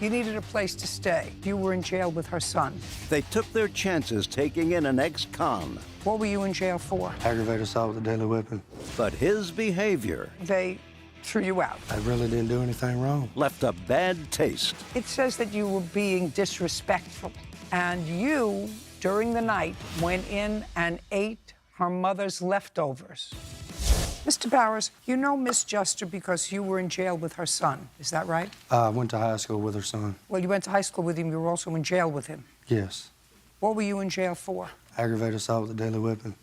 You needed a place to stay. You were in jail with her son. They took their chances taking in an ex-con. What were you in jail for? Aggravated assault with a deadly weapon. But his behavior They threw you out. I really didn't do anything wrong. left a bad taste. It says that you were being disrespectful, and you, during the night, went in and ate her mother's leftovers. Mr. Bowers, you know Miss Juster because you were in jail with her son. Is that right? I went to high school with her son. Well, you went to high school with him. You were also in jail with him. Yes. What were you in jail for? Aggravated assault with a deadly weapon.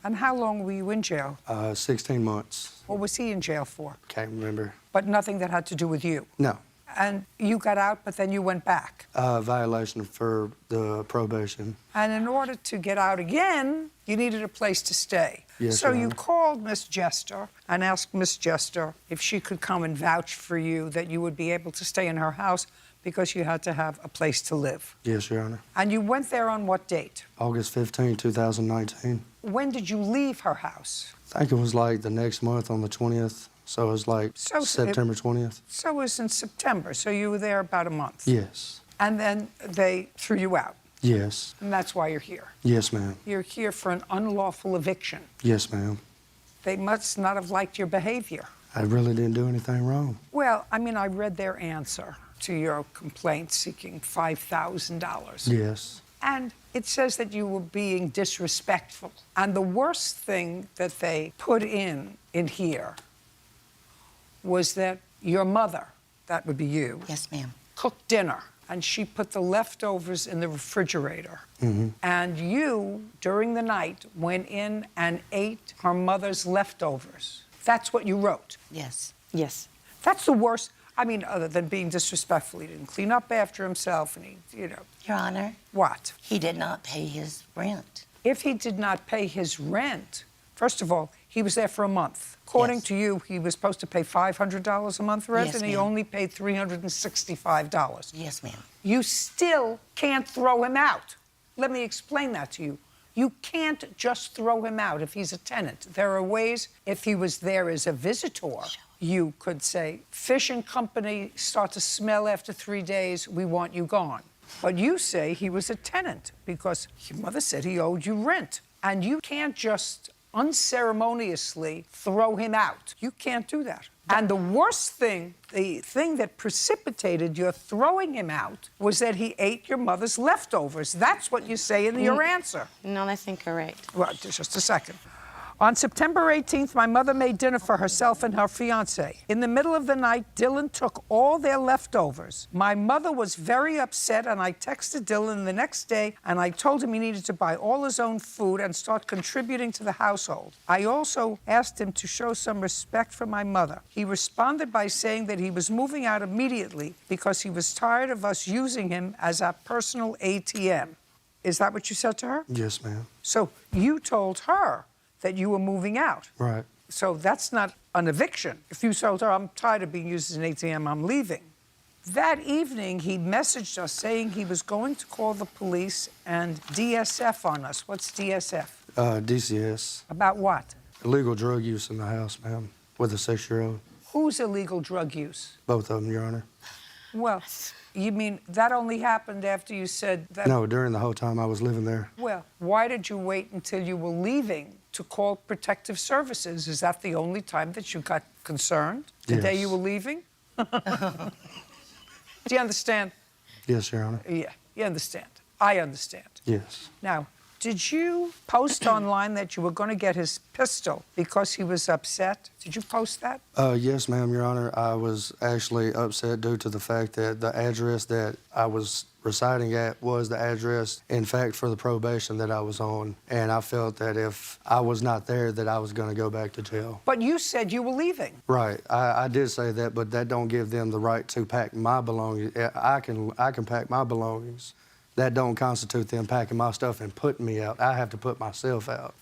And how long were you in jail? 16 months. What was he in jail for? Can't remember. But nothing that had to do with you? No. And you got out, but then you went back? Violation for the probation. And in order to get out again, you needed a place to stay. Yes, so Your you Honor. called Miss Jester and asked Miss Jester if she could come and vouch for you that you would be able to stay in her house because you had to have a place to live. Yes, Your Honor. And you went there on what date? August 15, 2019. When did you leave her house? I think it was like the next month on the 20th. So it was like So September 20th. So it was in September, so you were there about a month. Yes. And then they threw you out, Yes. and that's why you're here. Yes, ma'am. You're here for an unlawful eviction. Yes, ma'am. They must not have liked your behavior. I really didn't do anything wrong. Well, I mean, I read their answer to your complaint seeking $5,000. Yes. And it says that you were being disrespectful. And the worst thing that they put in here was that your mother, that would be you, Yes, ma'am. cooked dinner. And she put the leftovers in the refrigerator. Mm-hmm. And you, during the night, went in and ate her mother's leftovers. That's what you wrote. Yes. Yes. That's the worst. I mean, other than being disrespectful, he didn't clean up after himself, and he, Your Honor, What? he did not pay his rent. If he did not pay his rent, first of all, he was there for a month. According Yes. to you, he was supposed to pay $500 a month rent, Yes, and he ma'am. only paid $365. Yes, ma'am. You still can't throw him out. Let me explain that to you. You can't just throw him out if he's a tenant. There are ways, if he was there as a visitor, you could say, fishing company start to smell after 3 days, we want you gone. But you say he was a tenant because your mother said he owed you rent. And you can't just unceremoniously throw him out. You can't do that. And the worst thing, the thing that precipitated your throwing him out, was that he ate your mother's leftovers. That's what you say in your answer. No, that's incorrect. Well, just a second. On September 18th, my mother made dinner for herself and her fiancé. In the middle of the night, Dylan took all their leftovers. My mother was very upset, and I texted Dylan the next day, and I told him he needed to buy all his own food and start contributing to the household. I also asked him to show some respect for my mother. He responded by saying that he was moving out immediately because he was tired of us using him as our personal ATM. Is that what you said to her? Yes, ma'am. So you told her that you were moving out. Right. So that's not an eviction. If you told her, I'm tired of being used as an ATM, I'm leaving. That evening, he messaged us saying he was going to call the police and DSF on us. What's DSF? DCS. About what? Illegal drug use in the house, ma'am, with a 6-year-old. Whose illegal drug use? Both of them, Your Honor. Well, you mean that only happened after you said that? No, during the whole time I was living there. Well, why did you wait until you were leaving to call Protective Services? Is that the only time that you got concerned? The day Yes. you were leaving? Do you understand? Yes, Your Honor. Yeah, you understand. I understand. Yes. Now, did you post online that you were going to get his pistol because he was upset? Did you post that? Yes, ma'am, Your Honor. I was actually upset due to the fact that the address that I was residing at was the address, in fact, for the probation that I was on. And I felt that if I was not there, that I was going to go back to jail. But you said you were leaving. Right. I did say that, but that don't give them the right to pack my belongings. I can pack my belongings. That don't constitute them packing my stuff and putting me out. I have to put myself out.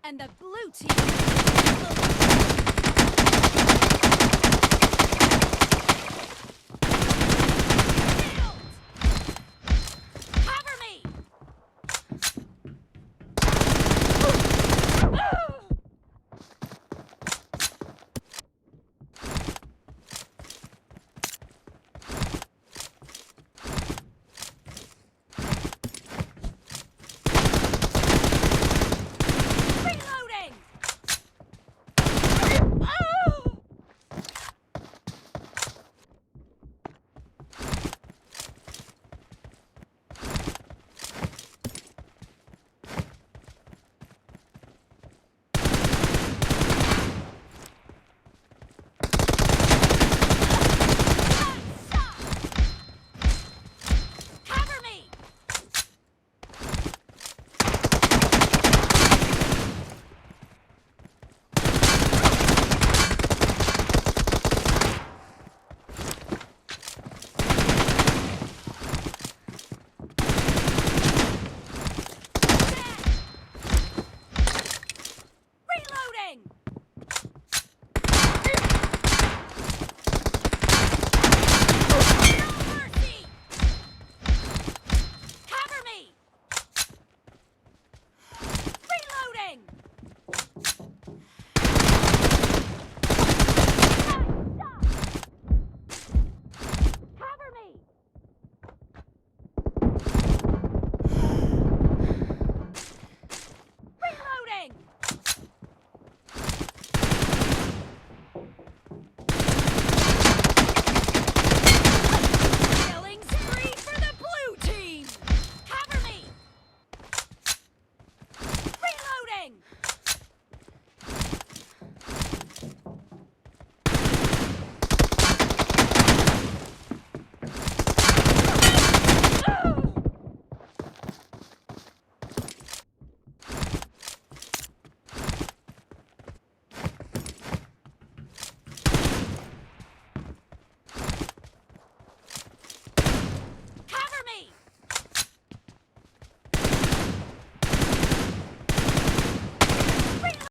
And the blue team